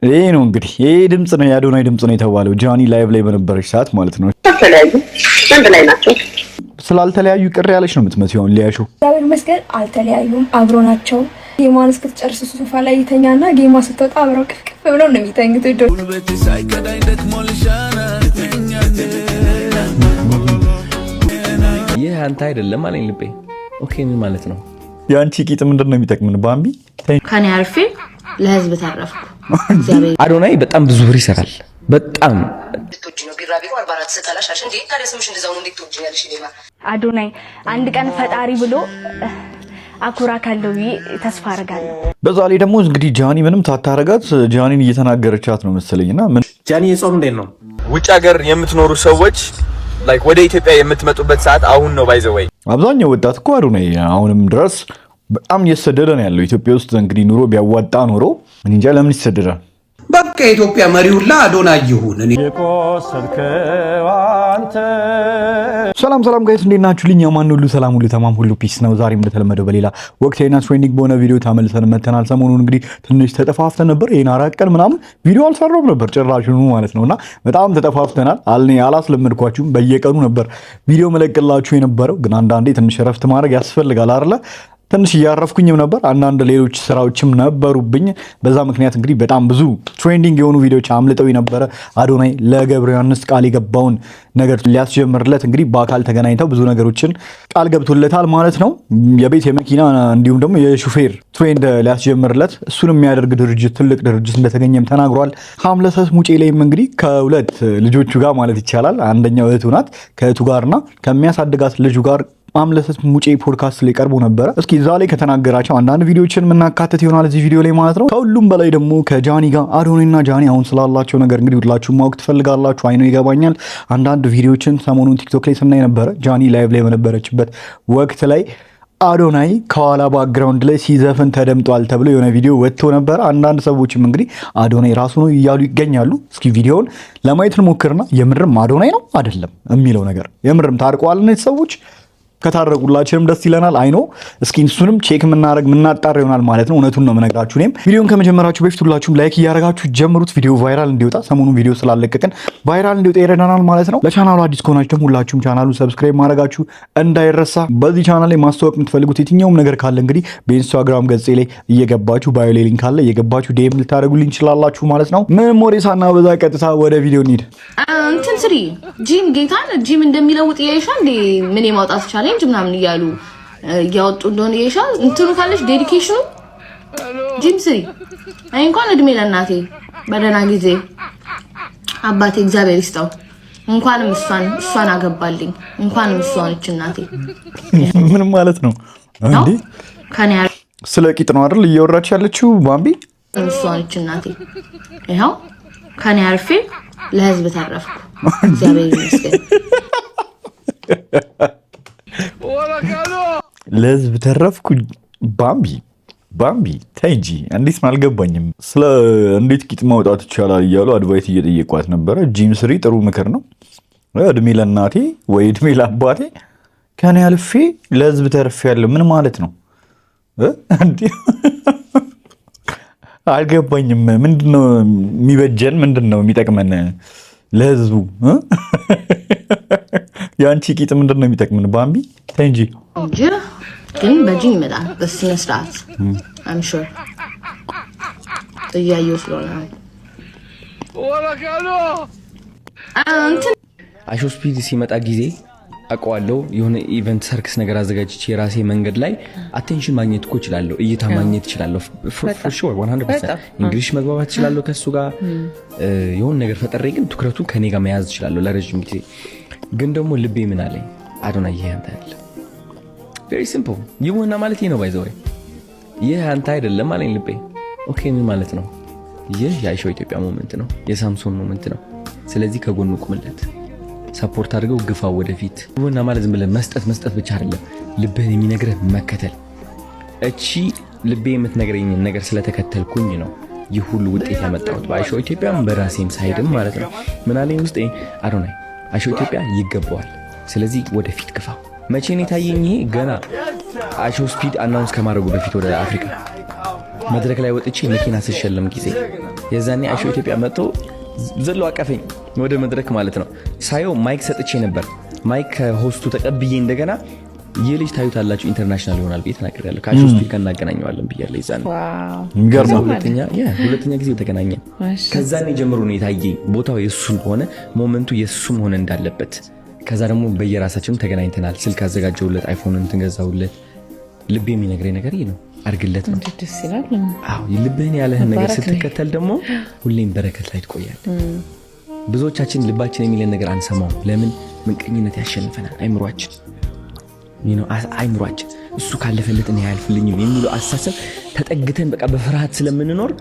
ይሄ ነው እንግዲህ ይሄ ድምጽ ነው የአዶናይ ድምጽ ነው የተባለው ጃኒ ላይቭ ላይ በነበረች ሰዓት ማለት ነው። ተለያዩ አንድ ላይ ናቸው። ስላልተለያዩ ቅር ያለች ነው የምትመስለው ሊያሹ። እግዚአብሔር ይመስገን አልተለያዩም፣ አብሮ ናቸው። ጌማን እስክትጨርስ ሶፋ ላይ ይተኛና ጌማ ስትወጣ አብረው ቅፍቅፍ ብለው ነው የሚተኙት። ይህ አንተ አይደለም አለኝ ልቤ። ኦኬ ምን ማለት ነው? ያንቺ ቂጥ ምንድነው የሚጠቅምን? ባምቢ ከኔ አርፌ ለህዝብ ተረፍኩ። አዶናይ በጣም ብዙ ብር ይሰራል። በጣም አዶናይ አንድ ቀን ፈጣሪ ብሎ አኩራ ካለው ተስፋ አደርጋለሁ። በዛ ላይ ደግሞ እንግዲህ ጃኒ ምንም ታታረጋት ጃኒን እየተናገረቻት ነው መሰለኝና ምን ጃኒ የጾም እንዴት ነው? ውጭ ሀገር የምትኖሩ ሰዎች ላይክ ወደ ኢትዮጵያ የምትመጡበት ሰዓት አሁን ነው። ባይ ዘ ወይ አብዛኛው ወጣት እኮ አዶናይ አሁንም ድረስ በጣም እየተሰደደ ነው ያለው። ኢትዮጵያ ውስጥ እንግዲህ ኑሮ ቢያዋጣ ኖሮ ምን እንጃ ለምን ይሰደዳል? በቃ የኢትዮጵያ መሪውላ አዶናይ ይሁን። ሰላም ጋይስ እንዴት ናችሁ? ልኛ ማን ሁሉ ሰላም ሁሉ ተማም ሁሉ ፒስ ነው። ዛሬም እንደተለመደው በሌላ ወቅታዊና ትሬንዲንግ በሆነ ቪዲዮ ተመልሰን መተናል። ሰሞኑን እንግዲህ ትንሽ ተጠፋፍተን ነበር። ይሄን አራት ቀን ምናምን ቪዲዮ አልሰራሁም ነበር ጭራሹኑ ማለት ነውና በጣም ተጠፋፍተናል። አላስለመድኳችሁም። በየቀኑ ነበር ቪዲዮ መለቅላችሁ የነበረው፣ ግን አንዳንዴ ትንሽ እረፍት ማድረግ ያስፈልጋል አይደለ? ትንሽ እያረፍኩኝም ነበር። አንዳንድ ሌሎች ስራዎችም ነበሩብኝ። በዛ ምክንያት እንግዲህ በጣም ብዙ ትሬንዲንግ የሆኑ ቪዲዮዎች አምልጠው ነበረ። አዶናይ ለገብረ ዮሐንስ ቃል የገባውን ነገር ሊያስጀምርለት እንግዲህ በአካል ተገናኝተው ብዙ ነገሮችን ቃል ገብቶለታል ማለት ነው። የቤት የመኪና እንዲሁም ደግሞ የሹፌር ትሬንድ ሊያስጀምርለት እሱን የሚያደርግ ድርጅት ትልቅ ድርጅት እንደተገኘም ተናግሯል። ሀምለሰት ሙጬ ላይም እንግዲህ ከሁለት ልጆቹ ጋር ማለት ይቻላል አንደኛው እህቱ ናት ከእህቱ ጋርና ከሚያሳድጋት ልጁ ጋር አምለሰት ሙጬ ፖድካስት ላይ ቀርቦ ነበረ። እስኪ እዛ ላይ ከተናገራቸው አንዳንድ ቪዲዮዎችን የምናካተት ይሆናል እዚህ ቪዲዮ ላይ ማለት ነው። ከሁሉም በላይ ደግሞ ከጃኒ ጋር አዶናይና ጃኒ አሁን ስላላቸው ነገር እንግዲህ ሁላችሁም ማወቅ ትፈልጋላችሁ። አይኖ ይገባኛል። አንዳንድ ቪዲዮዎችን ሰሞኑን ቲክቶክ ላይ ስናይ ነበረ። ጃኒ ላይቭ ላይ በነበረችበት ወቅት ላይ አዶናይ ከኋላ ባክግራውንድ ላይ ሲዘፍን ተደምጧል ተብሎ የሆነ ቪዲዮ ወጥቶ ነበረ። አንዳንድ ሰዎችም እንግዲህ አዶናይ ራሱ ነው እያሉ ይገኛሉ። እስኪ ቪዲዮውን ለማየት እንሞክርና የምርም አዶናይ ነው አይደለም የሚለው ነገር የምርም ታርቀዋል እነዚህ ሰዎች ከታረቁላችንም ደስ ይለናል። አይኖ እስኪ እሱንም ቼክ የምናጣራ ይሆናል ማለት ነው። እውነቱን ነው የምነግራችሁ። እኔም ቪዲዮን ከመጀመራችሁ በፊት ሁላችሁም ላይክ እያደረጋችሁ ጀምሩት። ቪዲዮ ቫይራል እንዲወጣ ሰሞኑን ቪዲዮ ስላለቀቅን ቫይራል እንዲወጣ ይረዳናል ማለት ነው። ለቻናሉ አዲስ ከሆናችሁ ደግሞ ሁላችሁም ቻናሉን ሰብስክራይብ ማድረጋችሁ እንዳይረሳ። በዚህ ቻናል ላይ ማስተዋወቅ የምትፈልጉት የትኛውም ነገር ካለ እንግዲህ በኢንስታግራም ገጼ ላይ እየገባችሁ ባዮ ላይ ሊንክ አለ እየገባችሁ ዲኤም ልታደርጉልኝ ትችላላችሁ ማለት ነው። ምንም ወሬ ሳናበዛ ቀጥታ ወደ ቪዲዮ እንሂድ። እንትን ስሪ ጂም ጌታን ጂም እንደሚለውጥ ያይሻ እንዴ ምን የማውጣት ቻሌንጅ ምናምን እያሉ እያወጡ እንደሆነ ያይሻ እንትኑ ካለሽ ዴዲኬሽኑ ጂም ስሪ። አይ እንኳን እድሜ ለእናቴ በደህና ጊዜ አባቴ እግዚአብሔር ይስጠው እንኳንም እሷን አገባልኝ እንኳንም እሷን እቺ እናቴ ምን ማለት ነው እንዴ? ከኔ ስለ ቂጥ ነው አይደል እያወራች ያለችው ባምቢ? እሷን እቺ እናቴ ይሄው ከኔ አርፌ ለህዝብ ተረፍኩ። እግዚአብሔር ይመስገን። ለህዝብ ተረፍኩ። ባምቢ ተይ እንጂ እንዴት ነው አልገባኝም። ስለ እንዴት ቂጥ ማውጣት ይቻላል እያሉ አድቫይስ እየጠየቋት ነበረ። ጂም ስሪ ጥሩ ምክር ነው። እድሜ ለእናቴ ወይ እድሜ ለአባቴ ከኔ አልፌ ለህዝብ ተርፌ ያለው ምን ማለት ነው እንዴ? አልገባኝም። ምንድነው የሚበጀን? ምንድነው የሚጠቅመን ለህዝቡ? ያንቺ ቂጥ ምንድነው የሚጠቅመን? ባምቢ ተይ እንጂ ግን በጂም ይመጣል በስነ ስርዓት አም ሹር እያየሁ ስለሆነ አሾ ስፒድ ሲመጣ ጊዜ አውቀዋለሁ። የሆነ ኢቨንት ሰርክስ ነገር አዘጋጅቼ የራሴ መንገድ ላይ አቴንሽን ማግኘት እኮ እችላለሁ፣ እይታ ማግኘት እችላለሁ። ፎር ሹር 100% እንግሊሽ መግባባት እችላለሁ ከሱ ጋር የሆነ ነገር ፈጠሬ፣ ግን ትኩረቱን ከኔ ጋር መያዝ እችላለሁ ለረጅም ጊዜ። ግን ደግሞ ልቤ ምን አለኝ? አዶናይ ይሄ አንተ አይደለም። ቬሪ ሲምፕል ይሁንና ማለት ይሄ ነው። ባይ ዘ ወይ ይሄ አንተ አይደለም አለኝ ልቤ። ኦኬ ምን ማለት ነው? ይህ የአይሾ ኢትዮጵያ ሞመንት ነው፣ የሳምሶን ሞመንት ነው። ስለዚህ ከጎኑ ቁምለት፣ ሰፖርት አድርገው፣ ግፋው ወደፊት። ይሁንና ማለት ዝም ብለህ መስጠት ብቻ አይደለም፣ ልብህን የሚነግርህ መከተል። እቺ ልቤ የምትነግረኝ ነገር ስለተከተልኩኝ ነው ይህ ሁሉ ውጤት ያመጣሁት በአይሾ ኢትዮጵያም በራሴም ሳይድም ማለት ነው። ምን አለኝ ውስጤ? አዶናይ አይሾ ኢትዮጵያ ይገባዋል፣ ስለዚህ ወደፊት ግፋው። መቼ ነው የታየኝ? ይሄ ገና አይሾ ስፒድ አናውንስ ከማድረጉ በፊት ወደ አፍሪካ መድረክ ላይ ወጥቼ መኪና ስሸለም ጊዜ የዛኔ አይሾ ኢትዮጵያ መጥቶ ዘሎ አቀፈኝ ወደ መድረክ ማለት ነው። ሳየው ማይክ ሰጥቼ ነበር። ማይክ ከሆስቱ ተቀብዬ እንደገና ይህ ልጅ ታዩታላችሁ ኢንተርናሽናል ይሆናል ብዬ ተናግሬያለሁ። ከአይሾ ስፒድ ጋር እናገናኘዋለን ብያለሁ። ይዛኔ ሁለተኛ ጊዜ ተገናኘን። ከዛኔ ጀምሮ ነው የታየኝ ቦታው የሱ ሆነ ሞመንቱ የሱ መሆን እንዳለበት። ከዛ ደግሞ በየራሳችን ተገናኝተናል። ስልክ አዘጋጀውለት፣ አይፎን እንትገዛውለት። ልቤ የሚነግረኝ ነገር ይሄ ነው፣ አርግለት ነው። ደስ ይላል። አዎ ልብህን ያለህን ነገር ስትከተል ደግሞ ሁሌም በረከት ላይ ትቆያለህ። ብዙዎቻችን ልባችን የሚለን ነገር አንሰማው። ለምን? ምንቀኝነት ያሸንፈናል። አይምሯችን እሱ ካለፈለት እኔ አያልፍልኝም የሚሉ አስተሳሰብ ተጠግተን በቃ በፍርሃት ስለምንኖር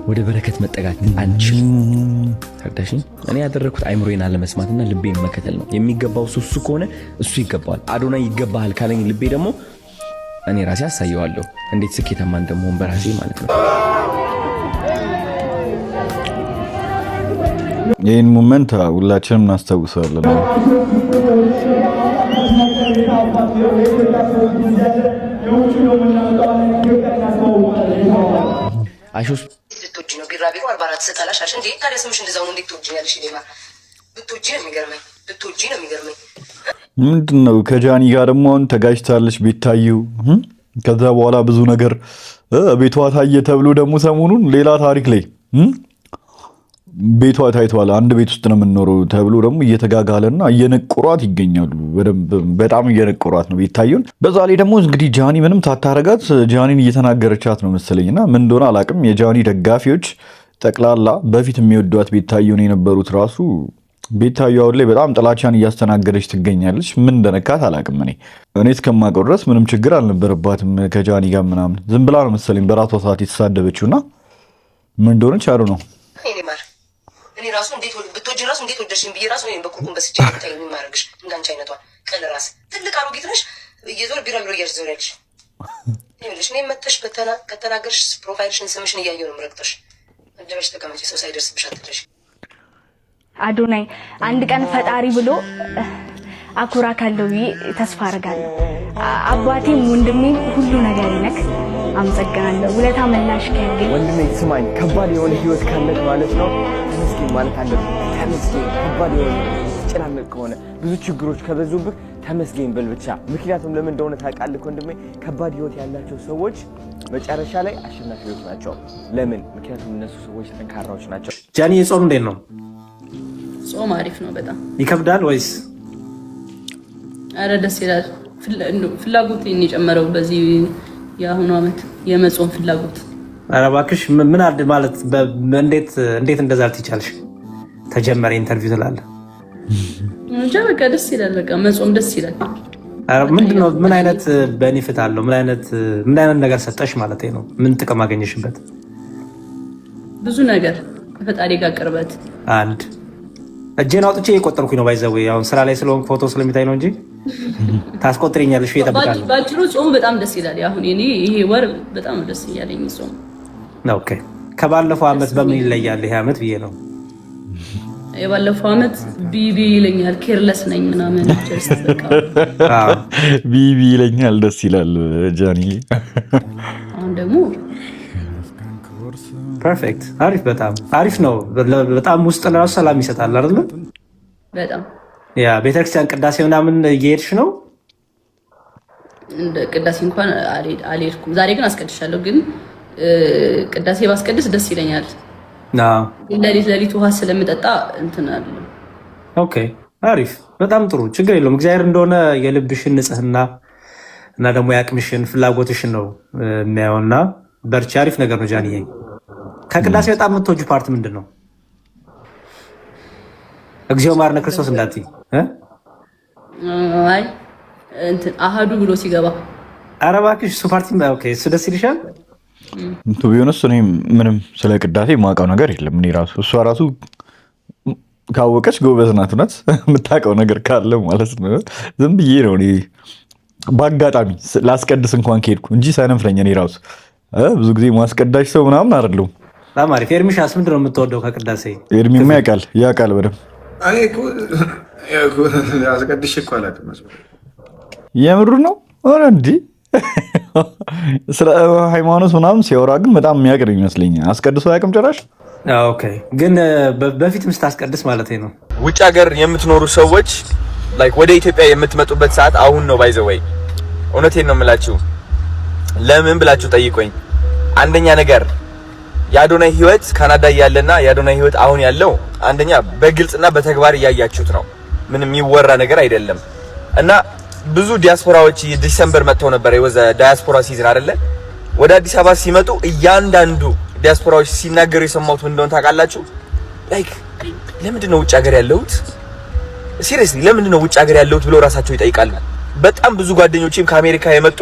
ወደ በረከት መጠጋት አንችልም። ታዳሽኝ እኔ ያደረኩት አይምሮዬን አለመስማትና ልቤን መከተል ነው። የሚገባው እሱ ከሆነ እሱ ይገባዋል። አዶናይ ይገባሃል ካለኝ ልቤ ደግሞ እኔ ራሴ አሳየዋለሁ እንዴት ስኬታማ እንደምሆን በራሴ ማለት ነው። ይህን ሞመንት ሁላችንም እናስታውሳለን። አይሾስ ልትወጂ ነው ቢራቢሮ 44 ሰጣላሽ አሽ እንዴ ታዲያ ስምሽ እንደዛው ነው። እንዴት ትወጂኛለሽ? ሌማ ብትወጂ ነው የሚገርመኝ። ምንድነው ከጃኒ ጋር ደግሞ አሁን ተጋጭታለች ቤታዩ። ከዛ በኋላ ብዙ ነገር ቤቷ ታየ ተብሎ ደግሞ ሰሞኑን ሌላ ታሪክ ላይ ቤቷ ታይቷል። አንድ ቤት ውስጥ ነው የምንኖረው ተብሎ ደግሞ እየተጋጋለና እየነቆሯት ይገኛሉ። በጣም እየነቆሯት ነው ቤታዩን። በዛ ላይ ደግሞ እንግዲህ ጃኒ ምንም ታታረጋት ጃኒን እየተናገረቻት ነው መሰለኝና ምን እንደሆነ አላቅም። የጃኒ ደጋፊዎች ጠቅላላ በፊት የሚወዷት ቤታዩን የነበሩት ራሱ ቤታዩ አሁን ላይ በጣም ጥላቻን እያስተናገደች ትገኛለች። ምን እንደነካት አላቅም። እኔ እስከማውቀው ድረስ ምንም ችግር አልነበረባትም ከጃኒ ጋር ምናምን። ዝም ብላ ነው መሰለኝ በራሷ ሰዓት የተሳደበችውና ምን እንደሆነች አሩ ነው። እኔ ራሱ እንዴት ብትወጂ ራሱ እንዴት ወደድሽኝ ብዬ ራሱ እኔ በቁርቁም በስቼ ታዩ የሚማረግሽ እንዳንቺ አይነቷ ቀል ራስ ትልቅ አሮጊት ነሽ። እየዞር ቢራቢሮ እያዞሪያለሽ ይኸውልሽ። እኔ መጥተሽ ከተናገርሽ ፕሮፋይልሽን ስምሽን እያየሁ ነው የምረግጥሽ። አደረሽ ተቀመጪ፣ ሰው ሳይደርስብሽ አትድረሽ። አዶናይ አንድ ቀን ፈጣሪ ብሎ አኩራ ካለው ተስፋ አደርጋለሁ። አባቴም ወንድሜም ሁሉ ነገር ነክ። አመሰግናለሁ። ውለታ መላሽ ከያገኝ ወንድሜ ስማኝ፣ ከባድ የሆነ ህይወት ካለክ ማለት ነው ተመስገን ማለት አለብህ። ተመስገን ከባድ የሆነ ጭናነቅ ከሆነ ብዙ ችግሮች ከበዙብህ ተመስገን በል ብቻ። ምክንያቱም ለምን እንደሆነ ታውቃለህ ወንድሜ፣ ከባድ ህይወት ያላቸው ሰዎች መጨረሻ ላይ አሸናፊዎች ናቸው። ለምን? ምክንያቱም እነሱ ሰዎች ጠንካራዎች ናቸው። ጃኒ ጾም እንዴት ነው? ጾም አሪፍ ነው። በጣም ይከብዳል ወይስ? አረ ደስ ይላል። ፍላጎት የጨመረው በዚህ የአሁኑ ዓመት የመጾም ፍላጎት። አረ እባክሽ ምን አድ ማለት እንዴት እንደዛ ልትቻልሽ? ተጀመረ ኢንተርቪው ትላለህ እንጃ። በቃ ደስ ይላል። በቃ መጾም ደስ ይላል። አረ ምንድነው? ምን አይነት ቤኒፊት አለው? ምን አይነት ነገር ሰጠሽ ማለት ነው? ምን ጥቅም አገኘሽበት? ብዙ ነገር ከፈጣሪ ጋር ቅርበት። አንድ እጄን አውጥቼ እየቆጠርኩኝ ነው። ባይዘው አሁን ስራ ላይ ስለሆንኩ ፎቶ ስለሚታይ ነው እንጂ ታስቆጥሪኛለሽ። እየጠብቃለሁ። ባጭሩ ጾም በጣም ደስ ይላል። አሁን ይሄ ወር በጣም ደስ እያለኝ ጾም። ኦኬ። ከባለፈው አመት በምን ይለያል ይሄ አመት ብዬ ነው። የባለፈው አመት ቢቢ ይለኛል፣ ኬርለስ ነኝ ምናምን ጀስት በቃ ቢቢ ይለኛል። ደስ ይላል ጃኒ። አሁን ደግሞ ፐርፌክት። አሪፍ፣ በጣም አሪፍ ነው። በጣም ውስጥ ለራሱ ሰላም ይሰጣል አይደል? በጣም ያ ቤተክርስቲያን ቅዳሴ ምናምን እየሄድሽ ነው? እንደ ቅዳሴ እንኳን አልሄድኩም። ዛሬ ግን አስቀድሻለሁ። ግን ቅዳሴ ባስቀድስ ደስ ይለኛል። ሌሊት ውሃ ስለምጠጣ እንትን አለ። ኦኬ፣ አሪፍ፣ በጣም ጥሩ። ችግር የለውም። እግዚአብሔር እንደሆነ የልብሽን ንጽህና እና ደግሞ የአቅምሽን ፍላጎትሽን ነው የሚያየውና በርቺ። አሪፍ ነገር ነው ጃንዬ። ከቅዳሴ በጣም የምትወጁ ፓርት ምንድን ነው? እግዚኦ ማርነ ክርስቶስ እንዳትዪ። አይ እንትን አሃዱ ብሎ ሲገባ። ኧረ እባክሽ እሱ ፓርቲ ኦኬ፣ እሱ ደስ ይልሻል? እንቱ ቢሆንስ እኔ ምንም ስለ ቅዳሴ የማውቀው ነገር የለም። እኔ ራሱ እሷ ራሱ ካወቀች ጎበዝ ናት። እውነት የምታውቀው ነገር ካለ ማለት ነው። ዝም ብዬ ነው እኔ በአጋጣሚ ላስቀድስ እንኳን ከሄድኩ እንጂ ሳይነፍረኝ እኔ ራሱ ብዙ ጊዜ ማስቀዳሽ ሰው ምናምን አይደለሁም። በጣም አሪፍ። ኤርሚሻስ ምንድን ነው የምትወደው ከቅዳሴ? ኤርሚማ ያውቃል በደምብ። አስቀድሼ እኮ አላውቅም። የምሩ ነው ሆነ እንዲ ስለ ሃይማኖት ምናምን ሲያወራ ግን በጣም የሚያቅር ይመስለኛል። አስቀድሶ አያውቅም ጭራሽ። ኦኬ ግን በፊትም ስታስቀድስ ማለት ነው። ውጭ ሀገር የምትኖሩ ሰዎች ላይክ ወደ ኢትዮጵያ የምትመጡበት ሰዓት አሁን ነው። ባይ ዘ ወይ እውነቴን ነው የምላችሁ። ለምን ብላችሁ ጠይቆኝ። አንደኛ ነገር የአዶናይ ህይወት ካናዳ እያለና የአዶናይ ህይወት አሁን ያለው አንደኛ በግልጽና በተግባር እያያችሁት ነው። ምንም የሚወራ ነገር አይደለም። እና ብዙ ዲያስፖራዎች ዲሴምበር መጥተው ነበር። የወዘ ዲያስፖራ ሲዝን አይደለ? ወደ አዲስ አበባ ሲመጡ እያንዳንዱ ዲያስፖራዎች ሲናገሩ የሰማሁት ምን እንደሆነ ታውቃላችሁ? ላይክ ለምንድን ነው ውጭ ሀገር ያለሁት? ሲሪየስሊ ለምንድን ነው ውጭ ሀገር ያለሁት ብለው ራሳቸው ይጠይቃሉ። በጣም ብዙ ጓደኞቼም ከአሜሪካ የመጡ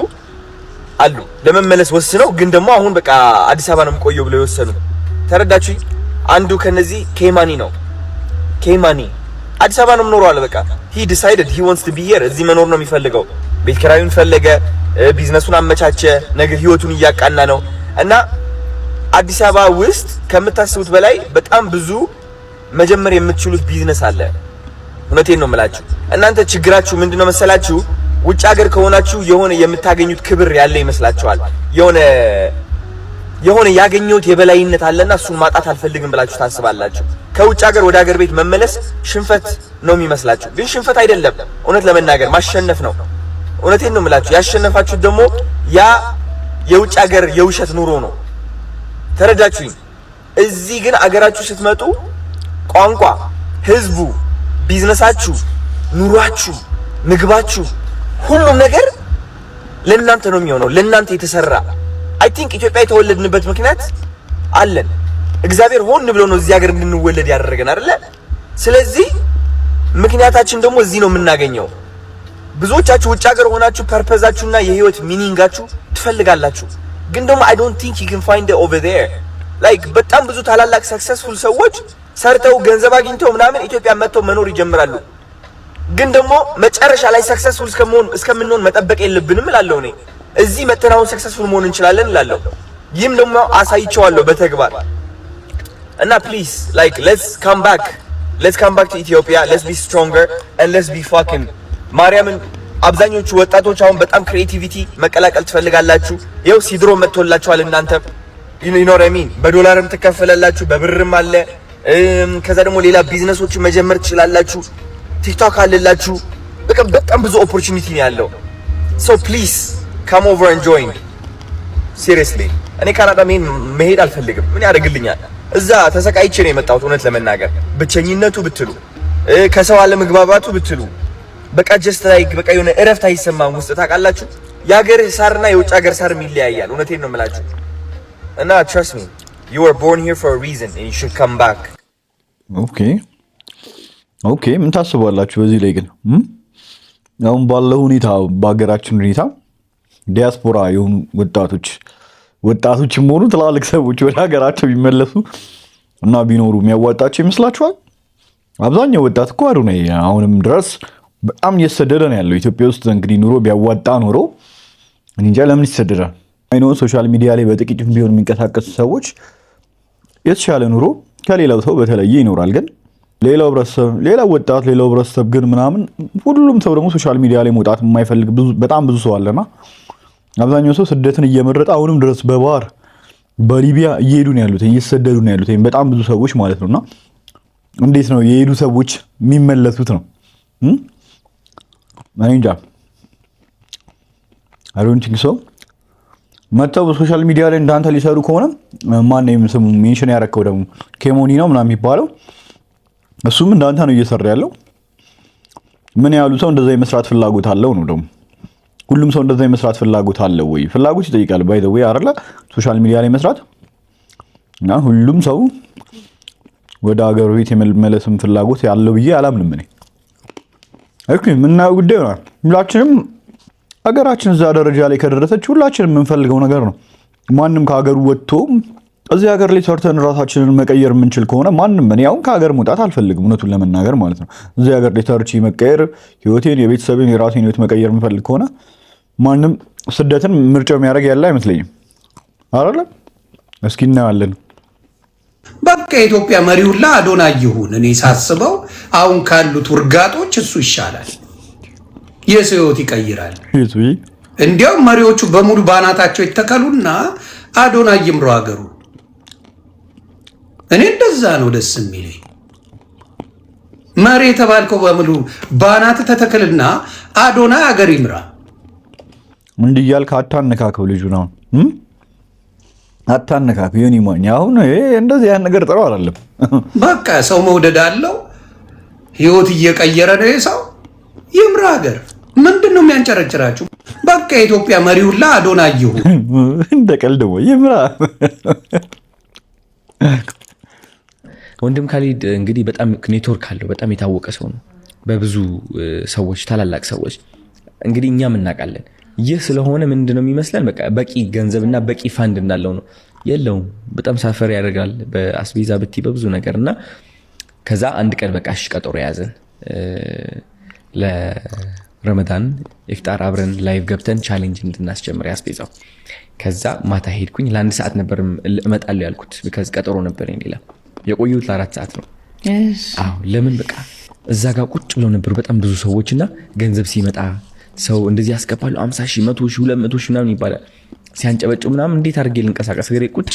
አሉ ለመመለስ ወስነው፣ ግን ደግሞ አሁን በቃ አዲስ አበባ ነው የምቆየው ብለው የወሰኑ። ተረዳችሁኝ? አንዱ ከነዚህ ኬማኒ ነው። ኬማኒ አዲስ አበባ ነው የምኖረው አለ። በቃ he decided he wants to be here። እዚህ መኖር ነው የሚፈልገው። ቤት ኪራዩን ፈለገ፣ ቢዝነሱን አመቻቸ፣ ነገር ህይወቱን እያቃና ነው። እና አዲስ አበባ ውስጥ ከምታስቡት በላይ በጣም ብዙ መጀመር የምትችሉት ቢዝነስ አለ። እውነቴን ነው የምላችሁ። እናንተ ችግራችሁ ምንድነው መሰላችሁ? ውጭ ሀገር ከሆናችሁ የሆነ የምታገኙት ክብር ያለ ይመስላችኋል። የሆነ ያገኘሁት የበላይነት አለና እሱን ማጣት አልፈልግም ብላችሁ ታስባላችሁ። ከውጭ ሀገር ወደ ሀገር ቤት መመለስ ሽንፈት ነው የሚመስላችሁ፣ ግን ሽንፈት አይደለም። እውነት ለመናገር ማሸነፍ ነው። እውነቴን ነው የምላችሁ። ያሸነፋችሁት ደግሞ ያ የውጭ ሀገር የውሸት ኑሮ ነው። ተረዳችሁኝ? እዚህ ግን አገራችሁ ስትመጡ ቋንቋ፣ ህዝቡ፣ ቢዝነሳችሁ፣ ኑሯችሁ፣ ምግባችሁ፣ ሁሉም ነገር ለእናንተ ነው የሚሆነው፣ ለእናንተ የተሰራ። አይ ቲንክ ኢትዮጵያ የተወለድንበት ምክንያት አለን። እግዚአብሔር ሆን ብሎ ነው እዚህ ሀገር እንድንወለድ ያደረገን አይደለ? ስለዚህ ምክንያታችን ደግሞ እዚህ ነው የምናገኘው። ብዙዎቻችሁ ውጭ ሀገር ሆናችሁ ፐርፐዛችሁና የህይወት ሚኒንጋችሁ ትፈልጋላችሁ፣ ግን ደግሞ I don't think you can find it over there። ላይክ በጣም ብዙ ታላላቅ ሰክሰስፉል ሰዎች ሰርተው ገንዘብ አግኝተው ምናምን ኢትዮጵያ መጥተው መኖር ይጀምራሉ። ግን ደግሞ መጨረሻ ላይ ሰክሰስፉል እስከምንሆን መጠበቅ የለብንም እላለሁ እኔ። እዚህ መተን አሁን ሰክሰስፉል መሆን እንችላለን እላለሁ። ይህም ደግሞ አሳይቼዋለሁ በተግባር። እና ፕሊዝ ላይክ let's come back to Ethiopia, let's be stronger and let's be fucking ማርያምን። አብዛኞቹ ወጣቶች አሁን በጣም ክሬቲቪቲ መቀላቀል ትፈልጋላችሁ። ይኸው ሲድሮ መጥቶላችኋል። እናንተ you know what I mean፣ በዶላርም ትከፈላላችሁ፣ በብርም አለ። ከዛ ደግሞ ሌላ ቢዝነሶችን መጀመር ትችላላችሁ። ቲክቶክ አለላችሁ። በጣም ብዙ ኦፖርቹኒቲ ነው ያለው። so please come over and join seriously። እኔ ካናዳ መሄድ አልፈልግም። ምን ያደርግልኛል? እዛ ተሰቃይቼ ነው የመጣሁት። እውነት ለመናገር ብቸኝነቱ ብትሉ፣ ከሰው አለመግባባቱ ብትሉ፣ በቃ ጀስት ላይክ በቃ የሆነ እረፍት አይሰማም ውስጥ። ታውቃላችሁ የሀገር ሳርና የውጭ ሀገር ሳር ይለያያል። እውነቴን ነው የምላችሁ። እና trust me, you were born here for a reason and you should come back። ኦኬ ምን ታስባላችሁ በዚህ ላይ ግን? አሁን ባለው ሁኔታ በሀገራችን ሁኔታ ዲያስፖራ የሆኑ ወጣቶችም ሆኑ ትላልቅ ሰዎች ወደ ሀገራቸው ቢመለሱ እና ቢኖሩ የሚያዋጣቸው ይመስላችኋል? አብዛኛው ወጣት እኮ አዶናይ አሁንም ድረስ በጣም እየተሰደደ ነው ያለው ኢትዮጵያ ውስጥ። እንግዲህ ኑሮ ቢያዋጣ ኖሮ እንጃ ለምን ይሰደዳል? አይኖ ሶሻል ሚዲያ ላይ በጥቂትም ቢሆን የሚንቀሳቀሱ ሰዎች የተሻለ ኑሮ ከሌላው ሰው በተለየ ይኖራል። ግን ሌላው ወጣት ሌላው ህብረተሰብ ግን ምናምን ሁሉም ሰው ደግሞ ሶሻል ሚዲያ ላይ መውጣት የማይፈልግ በጣም ብዙ ሰው አለና አብዛኛው ሰው ስደትን እየመረጠ አሁንም ድረስ በባህር በሊቢያ እየሄዱ ነው ያሉት፣ እየተሰደዱ ነው ያሉት በጣም ብዙ ሰዎች ማለት ነውና እንዴት ነው የሄዱ ሰዎች የሚመለሱት ነው? እኔ እንጃ። I don't think so። መተው በሶሻል ሚዲያ ላይ እንዳንተ ሊሰሩ ከሆነ ማን ነው ስሙ ሜንሽን ያደረከው ደግሞ ኬሞኒ ነው ምናምን የሚባለው፣ እሱም እንዳንተ ነው እየሰራ ያለው። ምን ያሉ ሰው እንደዛ የመስራት ፍላጎት አለው ነው ደግሞ? ሁሉም ሰው እንደዛ የመስራት ፍላጎት አለው ወይ? ፍላጎት ይጠይቃል ባይ ዘ ዌይ አይደለ? ሶሻል ሚዲያ ላይ መስራት እና ሁሉም ሰው ወደ ሀገር ቤት የመመለስም ፍላጎት ያለው ብዬ አላምንም እኔ። እሺ ምናየው ጉዳይ ነው። ሁላችንም ሀገራችን እዛ ደረጃ ላይ ከደረሰች ሁላችንም የምንፈልገው ነገር ነው። ማንም ከሀገሩ ወጥቶ እዚህ ሀገር ላይ ሰርተን ራሳችንን መቀየር የምንችል ከሆነ ማንም እኔ አሁን ከሀገር መውጣት አልፈልግም እውነቱን ለመናገር ማለት ነው። እዚህ ሀገር ላይ ሰርቼ መቀየር ህይወቴን፣ የቤተሰቤን፣ የራሴን ህይወት መቀየር የምፈልግ ከሆነ ማንም ስደትን ምርጫው የሚያደርግ ያለ አይመስለኝም። አይደለም? እስኪ እናያለን። በቃ የኢትዮጵያ መሪውላ አዶናይ ይሁን። እኔ ሳስበው አሁን ካሉት ውርጋጦች እሱ ይሻላል። የሰው ህይወት ይቀይራል። እንዲያው መሪዎቹ በሙሉ ባናታቸው ይተከሉና አዶናይ ይምሩ ሀገሩ። እኔ እንደዛ ነው ደስ የሚለኝ። መሪ የተባልከው በሙሉ ባናት ተተከልና አዶናይ ሀገር ይምራ። እንዲህ እያልክ አታነካከው ልጁ ነው አታነካከው። ዮኒ ማኛ አሁን እንደዚህ ያን ነገር ጥሩ አይደለም። በቃ ሰው መውደድ አለው። ህይወት እየቀየረ ነው የሰው ይምራ ሀገር። ምንድን ነው የሚያንጨረጭራችሁ? በቃ የኢትዮጵያ መሪ ሁላ አዶናይ ይሁን። እንደ ቀልድ ነው ይምራ። ወንድም ካሊድ እንግዲህ በጣም ኔትወርክ አለው። በጣም የታወቀ ሰው ነው በብዙ ሰዎች፣ ታላላቅ ሰዎች። እንግዲህ እኛም እናውቃለን። ይህ ስለሆነ ምንድነው የሚመስለን? በቃ በቂ ገንዘብና በቂ ፋንድ እንዳለው ነው። የለውም። በጣም ሳፈር ያደርጋል በአስቤዛ ብቲ በብዙ ነገር እና ከዛ አንድ ቀን በቃ እሺ ቀጠሮ ያዘን ለረመዳን ኢፍጣር አብረን ላይቭ ገብተን ቻሌንጅ እንድናስጀምር ያስቤዛው። ከዛ ማታ ሄድኩኝ። ለ1 ሰዓት ነበር እመጣለሁ ያልኩት because ቀጠሮ ነበር ሌላ የቆዩት ለ4 ሰዓት ነው። አዎ ለምን በቃ እዛ ጋር ቁጭ ብለው ነበር በጣም ብዙ ሰዎችና ገንዘብ ሲመጣ ሰው እንደዚህ ያስገባሉ 50 ሺህ 100 ሺህ 200 ሺህ ምናምን ይባላል። ሲያንጨበጭ ምናምን እንዴት አድርጌ ልንቀሳቀስ ገሬ ቁጭ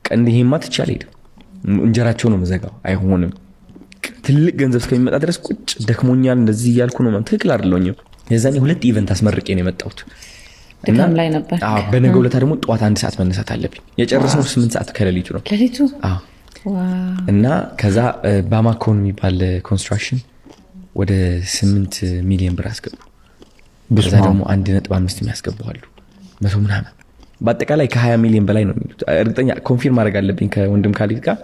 ቀንዲህማ ትቻል ሄደ እንጀራቸው ነው መዘጋው አይሆንም። ትልቅ ገንዘብ እስከሚመጣ ድረስ ቁጭ ደክሞኛል እንደዚህ ያልኩ ነው ማለት ትክክል አይደለኝም። የዛኔ 2 ኢቨንት አስመርቄ ነው የመጣሁት እና ላይ ነበር። አዎ በነገው ዕለት ደግሞ ጠዋት 1 ሰዓት መነሳት አለብኝ። የጨረስነው 8 ሰዓት ከሌሊቱ ነው። ሌሊቱ አዎ እና ከዛ ባማኮን የሚባል ኮንስትራክሽን ወደ 8 ሚሊዮን ብር አስገቡ። በዛ ደግሞ 1.5 የሚያስገቡዋሉ 100 ምናምን በአጠቃላይ ከ20 ሚሊዮን በላይ ነው የሚሉት። እርግጠኛ ኮንፊርም ማድረግ አለብኝ ከወንድም ካሊድ ጋር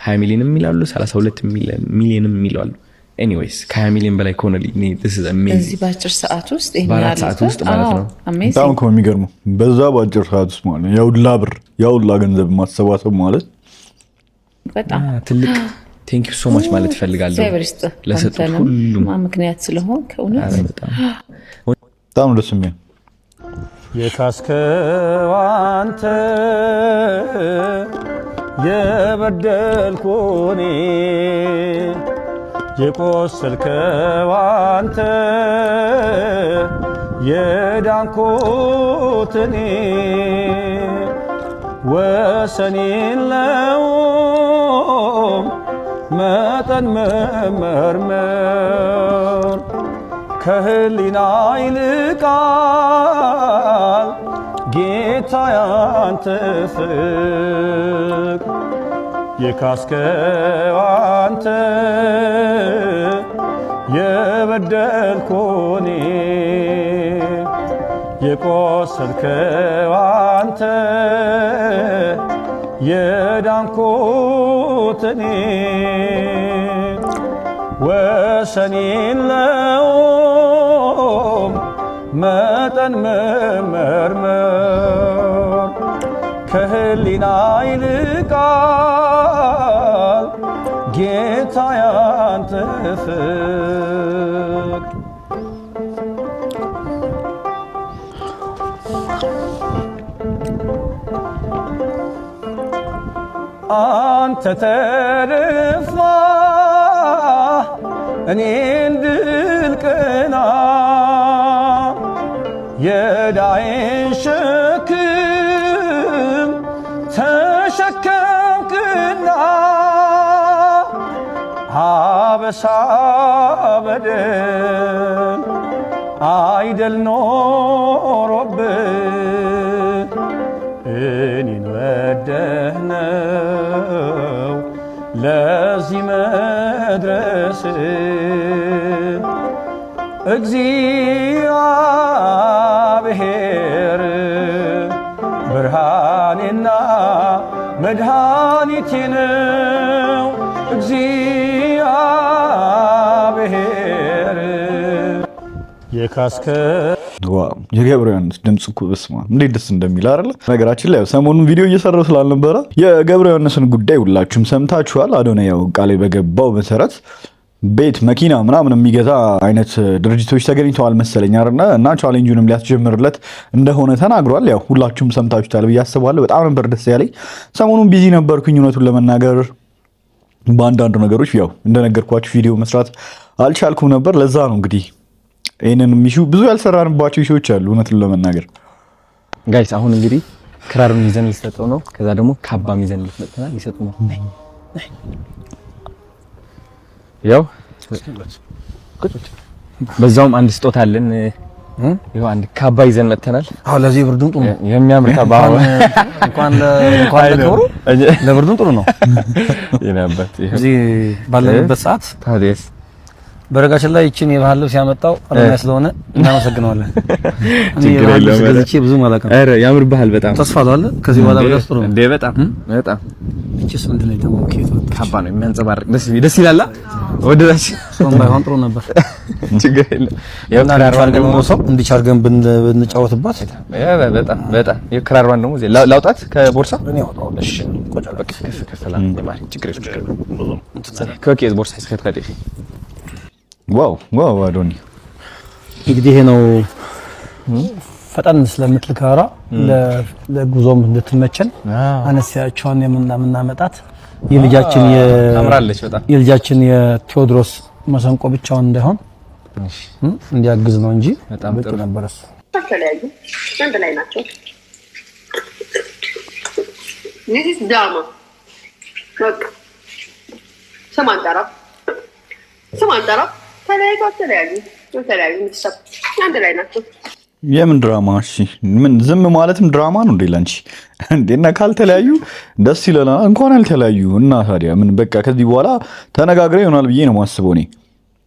20 ሚሊዮን የሚላሉ 32 ሚሊዮን የሚላሉ ኤኒዌይስ ከ20 ሚሊዮን በላይ ከሆነ this is amazing እዚህ በአጭር ሰዓት ውስጥ በአራት ሰዓት ውስጥ ማለት ነው። በጣም እኮ የሚገርመው በዛ በአጭር ሰዓት ውስጥ ማለት ነው ያውላ ብር ያውላ ገንዘብ ማሰባሰብ ማለት በጣም ትልቅ ቴንክ ዩ ሶ ማች ማለት ፈልጋለሁ ለሰጡት ሁሉም ምክንያት ስለሆነ ከእውነት በጣም ደስ የሚል የካስከው አንተ የበደልኩኔ የቆሰልከው አንተ የዳንኩትኔ ወሰን የለውም መጠን መመርመር ከህሊና ይልቃል ጌታ ያንተ ፍቅር የካስከው አንተ የበደልኩኔ የቆሰልከው አንተ የዳንኩትኔ ወሰን የለውም መጠን መመርመር ከህሊና ይልቃል ጌታ ያንተ ፍቅር አንተ ተርፋ እኔ እንድልቅና የዳይን ሸክም ተሸከምክና አበሳ በደል አይደል ኖሮብህ እኔን ወደህ ነው ለዚህ መድረስ እግዚአብሔር ብርሃኔና መድኃኒቴ ነው። እግዚአብሔር የካስከ የገብረ ዮሐንስ ድምጽ እኮ በስማ እንዴት ደስ እንደሚል አይደለ? ነገራችን ላይ ሰሞኑን ቪዲዮ እየሰራው ስላልነበረ የገብረ ዮሐንስን ጉዳይ ሁላችሁም ሰምታችኋል። አዶናይ ያው ቃል በገባው መሰረት ቤት መኪና ምናምን የሚገዛ አይነት ድርጅቶች ተገኝተዋል መሰለኝ አይደል? እና ቻሌንጁንም ሊያስጀምርለት እንደሆነ ተናግሯል። ያው ሁላችሁም ሰምታችሁታል ብዬ አስባለሁ። በጣም ነበር ደስ ያለኝ። ሰሞኑን ቢዚ ነበርኩኝ እውነቱን ለመናገር በአንዳንድ ነገሮች ያው እንደነገርኳችሁ ቪዲዮ መስራት አልቻልኩም ነበር። ለዛ ነው እንግዲህ ይሄንን ሚሹ ብዙ ያልሰራንባቸው ሾዎች አሉ እውነቱን ለመናገር ጋይስ። አሁን እንግዲህ ክራሩን ይዘን ልሰጠው ነው። ከዛ ደግሞ ካባም ይዘን ልሰጠናል ሊሰጡ ነው። ያው በዛውም አንድ ስጦታ አለን። ይሄው አንድ ካባ ይዘን መተናል። አዎ ለዚህ ብርዱም ጥሩ ነው። የሚያምር ካባ እንኳን ለክብሩ ለብርዱም ጥሩ ነው። የናበት እዚህ ባለንበት ሰዓት ታዲያስ በረጋችን ላይ እቺን የባህል ልብስ ያመጣው አለና ስለሆነ እናመሰግናለን። እኔ የባህል ልብስ ገዝቼ ብዙ ማላቀም። ኧረ ያምር ባህል በጣም ተስፋ አለ። ከዚህ በኋላ በደስ ጥሩ ነው እንዴ? በጣም እቺስ ምንድን ነው የተሞከረው? ካባ ነው የሚያንጸባርቅ ደስ ይላል። ወደዳች ሶም ባይሆን ጥሩ ነበር። ችግር የለም። ያው ክራሯን ደግሞ ሰው እንዲቻርገን ብንጫወትባት በጣም የክራሯን ደግሞ ላውጣት ከቦርሳ እኔ አውጣው። እሺ ቆጫ በቃ ከሰላም የማሪ ችግር የለም። ከኬዝ ቦርሳ ይስከት ዋው አዶኒ እንግዲህ ይሄ ነው ፈጣን ስለምትልካራ ለጉዞም እንድትመቸን አነሲያቸውን የምናመጣት የልጃችን ታምራለች በጣም የልጃችን የቴዎድሮስ መሰንቆ ብቻውን እንዳይሆን እንዲያግዝ ነው እንጂ በጣም ጥሩ ነበር። እሱ ተለያዩ አንድ ላይ ናቸው። this is drama በቃ ሰማንታራ ተለያዩ ምትሰብ አንድ ላይ ናቸው። የምን ድራማ? እሺ ምን ዝም ማለትም ድራማ ነው እንዴ ላንቺ? እንዴና ካልተለያዩ ደስ ይለናል። እንኳን አልተለያዩ እና ታዲያ ምን በቃ ከዚህ በኋላ ተነጋግረው ይሆናል ብዬ ነው ማስበው። እኔ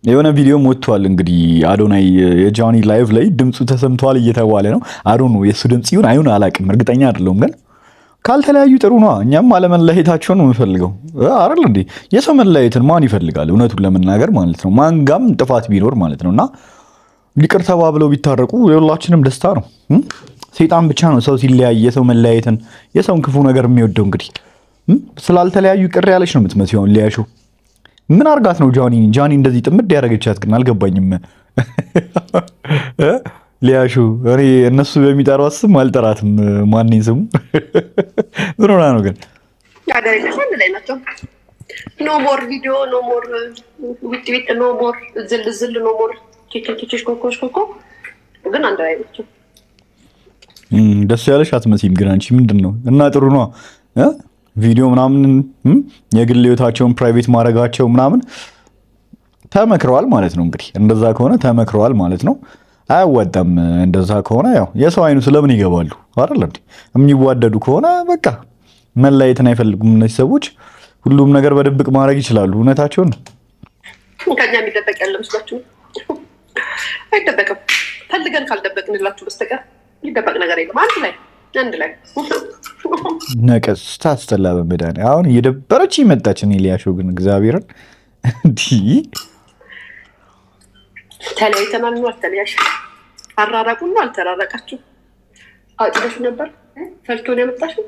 የሆነ ቪዲዮም ወጥቷል እንግዲህ አዶናይ የጃኒ ላይቭ ላይ ድምፁ ተሰምቷል እየተባለ ነው። አዶኑ የሱ ድምጽ ይሁን አይሁን አላውቅም፣ እርግጠኛ አይደለሁም። ግን ካልተለያዩ ጥሩ ነው። እኛም አለመለያየታቸውን ነው የምፈልገው አይደል እንዴ? የሰው መለያየትን ማን ይፈልጋል? እውነቱን ለመናገር ማለት ነው። ማንጋም ጥፋት ቢኖር ማለት ነውና ይቅር ተባብለው ቢታረቁ የሁላችንም ደስታ ነው። ሰይጣን ብቻ ነው ሰው ሲለያይ የሰው መለያየትን የሰውን ክፉ ነገር የሚወደው። እንግዲህ ስላልተለያዩ ቅር ያለች ነው የምትመስለው ሊያሹ። ምን አርጋት ነው ጃኒ እንደዚህ ጥምድ ያደረገቻት ግን አልገባኝም። ሊያሹ እኔ እነሱ በሚጠሯት ስም አልጠራትም። ማንኝ ስሙ ምን ሆና ነው ግን? አንድ ላይ ናቸው። ኖ ሞር ቪዲዮ፣ ኖ ሞር ውጥ፣ ኖ ሞር ዝል፣ ኖ ሞር ኮኮ ግን አንድ ላይ ናቸው። ደስ ያለሽ አትመሲም ግን አንቺ ምንድን ነው? እና ጥሩ ነው ቪዲዮ ምናምን የግል ህይወታቸውን ፕራይቬት ማድረጋቸው ምናምን ተመክረዋል ማለት ነው። እንግዲህ እንደዛ ከሆነ ተመክረዋል ማለት ነው። አያዋጣም እንደዛ ከሆነ ያው የሰው አይኑ ስለምን ይገባሉ አይደል እንዴ? የሚዋደዱ ከሆነ በቃ መለያየትን አይፈልጉም እነዚህ ሰዎች። ሁሉም ነገር በድብቅ ማድረግ ይችላሉ። እውነታቸውን ነው። ከኛ የሚደበቅ ያለ መስላችሁ? አይደበቅም። ፈልገን ካልደበቅንላችሁ በስተቀር የሚደበቅ ነገር የለም። አንድ ላይ ነቀስ ታስተላ በመዳን አሁን እየደበረች ይመጣች። እኔ ሊያሾ ግን እግዚአብሔርን እንዲህ ተለያይተናል ነው አልተለያሽ? አራራቁ ነው አልተራራቃችሁ? አውጥተሽ ነበር ፈልቶ ነው ያመጣሽው?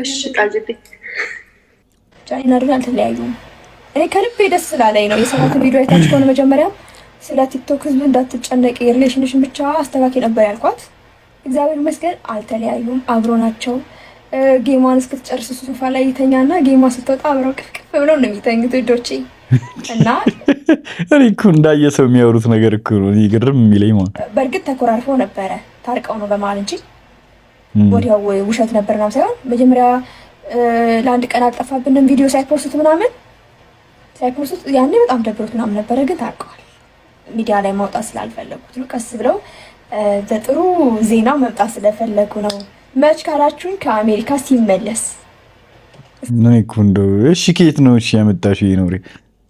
እሺ ቃልጅቴ ጃኒና አዶናይ አልተለያዩም። እኔ ከልቤ ደስ ስላለኝ ነው። የሰራትን ቪዲዮ አይታችሁ ከሆነ መጀመሪያ ስለ ቲክቶክ ህዝብ እንዳትጨነቂ የሪሌሽንሽን ብቻ አስተካክል ነበር ያልኳት። እግዚአብሔር ይመስገን አልተለያዩም፣ አብሮ ናቸው። ጌማን እስክትጨርስ ሶፋ ላይ ይተኛና ጌማ ስትወጣ አብረው ቅፍቅፍ ብለው ነው የሚተኙት ልጆቼ። እና እኔ እኮ እንዳየ ሰው የሚያወሩት ነገር እኮ ነው ግርም የሚለኝ ማለት። በእርግጥ ተኮራርፈው ነበረ ታርቀው ነው በመሀል እንጂ ወዲያው ውሸት ነበር ነው ሳይሆን መጀመሪያ ለአንድ ቀን አልጠፋብንም ቪዲዮ ሳይፖስት ምናምን ሳይፖስት ያኔ በጣም ደብሮት ምናምን ነበረ። ግን ታርቀዋል። ሚዲያ ላይ ማውጣት ስላልፈለጉት ነው። ቀስ ብለው በጥሩ ዜና መምጣት ስለፈለጉ ነው። መች ካላችሁን ከአሜሪካ ሲመለስ ነው እኮ እንደው እሺ፣ ከየት ነው እሺ ያመጣሽው? ይኖር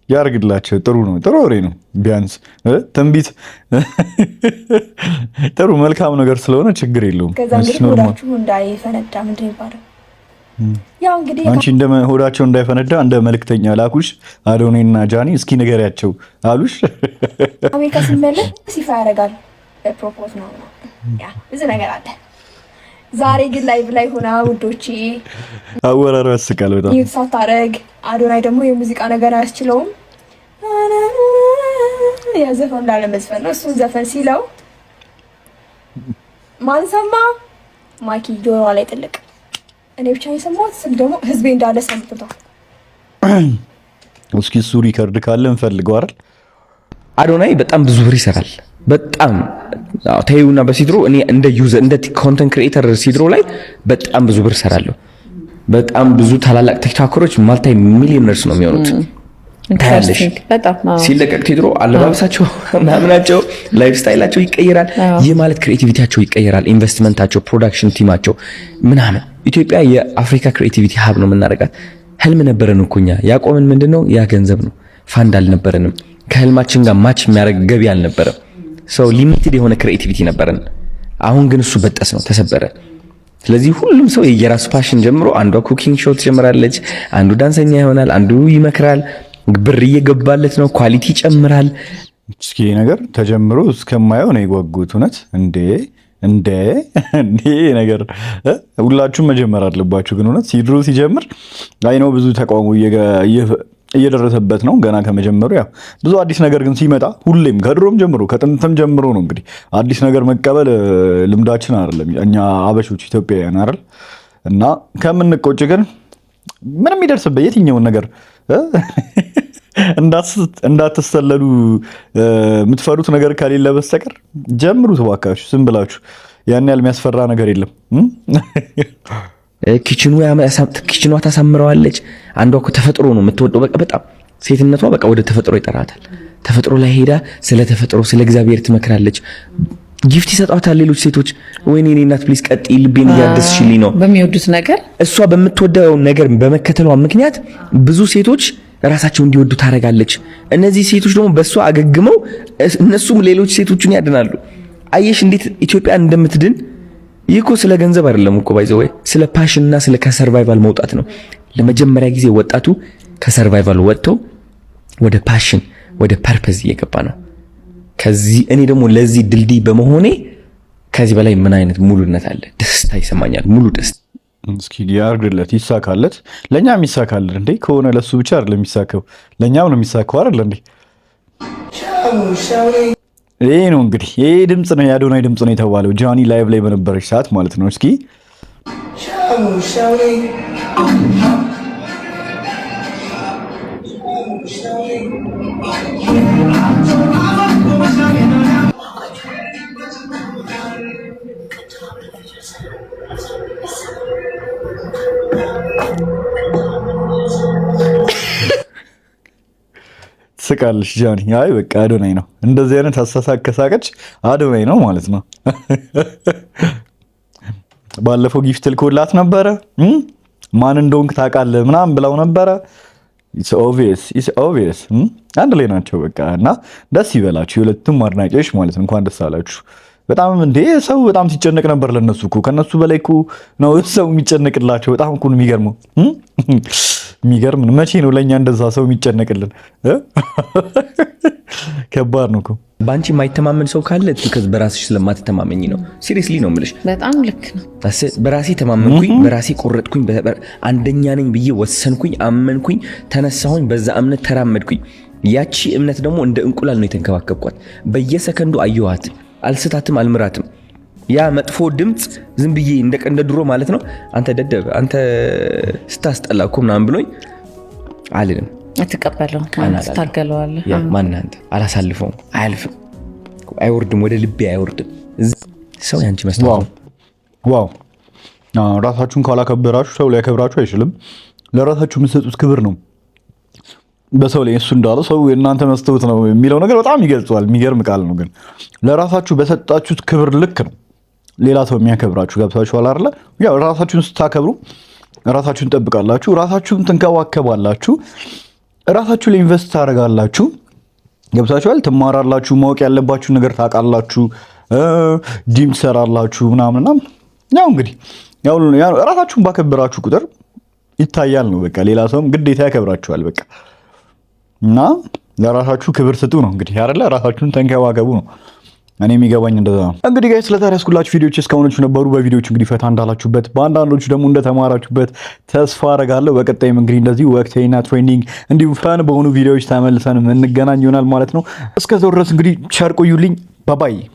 ያርግላቸው። ጥሩ ነው፣ ጥሩ ወሬ ነው። ቢያንስ ትንቢት ጥሩ መልካም ነገር ስለሆነ ችግር የለውም። ከዛ እንግዲህ ሆዳችሁ እንዳይፈነዳ ምንድን ይባላል? ያው እንግዲህ አንቺ እንደ ሆዳቸው እንዳይፈነዳ እንደ መልክተኛ ላኩሽ አዶናይና ጃኒ እስኪ ንገሪያቸው አሉሽ። አሜሪካ ሲመለስ ይፋ ያደርጋል። ፕሮፖዝ ነው ያ ብዙ ነገር አለ። ዛሬ ግን ላይቭ ላይ ሆና ውዶቼ አወራሩ ያስቃል በጣም ይሁን ሳታረግ። አዶናይ ደግሞ የሙዚቃ ነገር አያስችለውም። ያዘፈን ላለመዝፈን ነው። እሱን ዘፈን ሲለው ማን ሰማ? ማኪ ጆሮ ላይ ጥልቅ። እኔ ብቻ የሰማሁት ስል ደግሞ ህዝቤ እንዳለ ሰምቶታል። እስኪ እሱ ሪከርድ ካለ እንፈልገው አይደል? አዶናይ በጣም ብዙ ብር ይሰራል። በጣም ታዩና በሲድሮ እኔ እንደ ዩዘር እንደ ኮንተንት ክሪኤተር ሲድሮ ላይ በጣም ብዙ ብር ሰራለሁ። በጣም ብዙ ታላላቅ ቲክቶከሮች ማልታይ ሚሊዮነርስ ነው የሚሆኑት። ታያለሽ ሲለቀቅ ቲድሮ አለባበሳቸው ምናምናቸው ላይፍ ስታይላቸው ይቀየራል። ይህ ማለት ክሬቲቪቲያቸው ይቀየራል። ኢንቨስትመንታቸው፣ ፕሮዳክሽን ቲማቸው ምናምን። ኢትዮጵያ የአፍሪካ ክሬቲቪቲ ሀብ ነው የምናደርጋት። ህልም ነበረን እኮ እኛ ያቆምን ምንድነው? ያ ገንዘብ ነው። ፋንድ አልነበረንም። ከህልማችን ጋር ማች የሚያደርግ ገቢ አልነበረም። ሰው ሊሚትድ የሆነ ክሬቲቪቲ ነበረን። አሁን ግን እሱ በጠስ ነው፣ ተሰበረ። ስለዚህ ሁሉም ሰው የየራሱ ፓሽን ጀምሮ አንዷ ኩኪንግ ሾው ትጀምራለች፣ አንዱ ዳንሰኛ ይሆናል፣ አንዱ ይመክራል። ብር እየገባለት ነው፣ ኳሊቲ ይጨምራል። እስኪ ነገር ተጀምሮ እስከማየው ነው የጓጉት። እውነት እንዴ ነገር ሁላችሁም መጀመር አለባችሁ። ግን እውነት ሲድሮ ሲጀምር አይ ነው ብዙ ተቃውሞ እየደረሰበት ነው ገና ከመጀመሩ። ያው ብዙ አዲስ ነገር ግን ሲመጣ ሁሌም ከድሮም ጀምሮ ከጥንትም ጀምሮ ነው እንግዲህ አዲስ ነገር መቀበል ልምዳችን አይደለም እኛ አበሾች ኢትዮጵያውያን አይደል? እና ከምንቆጭ ግን ምንም ይደርስበት የትኛውን ነገር እንዳትሰለሉ የምትፈሩት ነገር ከሌለ በስተቀር ጀምሩት እባካችሁ። ዝም ብላችሁ ያን ያህል የሚያስፈራ ነገር የለም። ኪችኗ ታሳምረዋለች። አንዷ እኮ ተፈጥሮ ነው የምትወደው። በቃ በጣም ሴትነቷ በቃ ወደ ተፈጥሮ ይጠራታል። ተፈጥሮ ላይ ሄዳ ስለ ተፈጥሮ ስለ እግዚአብሔር ትመክራለች። ጊፍት ይሰጣታል ሌሎች ሴቶች። ወይኔ እኔ እናት ፕሊዝ ቀጥይ፣ ልቤን እያደስሽልኝ ነው በሚወዱት ነገር። እሷ በምትወደው ነገር በመከተሏ ምክንያት ብዙ ሴቶች ራሳቸው እንዲወዱ ታደርጋለች። እነዚህ ሴቶች ደግሞ በእሷ አገግመው እነሱም ሌሎች ሴቶችን ያድናሉ። አየሽ እንዴት ኢትዮጵያ እንደምትድን። ይህ እኮ ስለ ገንዘብ አይደለም እኮ ባይዘው፣ ስለ ፓሽንና ስለ ከሰርቫይቫል መውጣት ነው። ለመጀመሪያ ጊዜ ወጣቱ ከሰርቫይቫል ወጥቶ ወደ ፓሽን ወደ ፐርፐዝ እየገባ ነው። ከዚህ እኔ ደግሞ ለዚህ ድልድይ በመሆኔ ከዚህ በላይ ምን አይነት ሙሉነት አለ? ደስታ ይሰማኛል፣ ሙሉ ደስታ። እስኪ ያርግለት፣ ይሳካለት። ለኛም ይሳካልን እንዴ ከሆነ ለሱ ብቻ አይደለም የሚሳካው፣ ለኛም ነው የሚሳካው አይደል እንዴ? ይሄ ነው እንግዲህ ይሄ ድምጽ ነው የአዶናይ ድምጽ ነው የተባለው ጃኒ ላይቭ ላይ በነበረች ሰዓት ማለት ነው። እስኪ ስቃልሽ ጃኒ። አይ በቃ አዶናይ ነው እንደዚህ አይነት አሳሳቅ ከሳቀች አዶናይ ነው ማለት ነው። ባለፈው ጊፍት ልኮላት ነበረ። ማን እንደሆንክ ታውቃለህ ምናምን ብለው ነበረ። ኢትስ ኦብቪየስ አንድ ላይ ናቸው በቃ። እና ደስ ይበላችሁ የሁለቱም አድናቂዎች ማለት ነው። እንኳን ደስ አላችሁ። በጣም እንዴ ሰው በጣም ሲጨነቅ ነበር ለነሱ እኮ ከነሱ በላይ እኮ ነው ሰው የሚጨነቅላቸው። በጣም እኮ ነው የሚገርመው። የሚገርም መቼ ነው ለኛ እንደዛ ሰው የሚጨነቅልን? ከባድ ነው እኮ። ባንቺ የማይተማመን ሰው ካለ ከዚህ በራስሽ ስለማትተማመኝ ነው። ሲሪየስሊ ነው የምልሽ። በጣም ልክ ነው። በራሴ ተማመንኩኝ፣ በራሴ ቆረጥኩኝ፣ አንደኛ ነኝ ብዬ ወሰንኩኝ፣ አመንኩኝ፣ ተነሳሁኝ፣ በዛ እምነት ተራመድኩኝ። ያቺ እምነት ደግሞ እንደ እንቁላል ነው የተንከባከብኳት። በየሰከንዱ አየኋት። አልስታትም፣ አልምራትም። ያ መጥፎ ድምጽ ዝም ብዬ እንደ ድሮ ማለት ነው አንተ ደደብ አንተ ስታስጠላ እኮ ምናምን ብሎኝ አልልም። አትቀበለው ማለት ታገለዋለህ። ማን አንተ አላሳልፈውም። አያልፍም፣ አይወርድም፣ ወደ ልቤ አይወርድም። ሰው ያንቺ መስጠት ዋው። ራሳችሁን ካላከበራችሁ ሰው ሊያከብራችሁ አይችልም። ለራሳችሁ የምትሰጡት ክብር ነው በሰው ላይ። እሱ እንዳለ ሰው የእናንተ መስጠት ነው የሚለው ነገር በጣም ይገልጸዋል። የሚገርም ቃል ነው። ግን ለራሳችሁ በሰጣችሁት ክብር ልክ ነው ሌላ ሰው የሚያከብራችሁ። ገብታችኋል አይደለ? ያው ራሳችሁን ስታከብሩ ራሳችሁን ትጠብቃላችሁ፣ ራሳችሁን ትንከባከባላችሁ፣ ራሳችሁ ላይ ኢንቨስት ታደርጋላችሁ። ገብታችኋል? ትማራላችሁ፣ ማወቅ ያለባችሁ ነገር ታውቃላችሁ፣ ጂም ትሰራላችሁ ምናምንና ያው እንግዲህ ያው ራሳችሁን ባከበራችሁ ቁጥር ይታያል ነው በቃ። ሌላ ሰውም ግዴታ ያከብራችኋል በቃ። እና ለራሳችሁ ክብር ስጡ ነው እንግዲህ አይደለ? ራሳችሁን ተንከባከቡ ነው። እኔ የሚገባኝ እንደዛ ነው። እንግዲህ ጋይስ ስለዛሬ ያስኩላችሁ ቪዲዮዎች እስካሁኖቹ ነበሩ። በቪዲዮዎች እንግዲህ ፈታ እንዳላችሁበት፣ በአንዳንዶቹ ደግሞ እንደተማራችሁበት ተስፋ አደርጋለሁ። በቀጣይም እንግዲህ እንደዚህ ወቅታዊና ትሬንዲንግ እንዲሁም ፈን በሆኑ ቪዲዮዎች ተመልሰን እንገናኝ ይሆናል ማለት ነው። እስከዛው ድረስ እንግዲህ ቸር ቆዩልኝ። ባባይ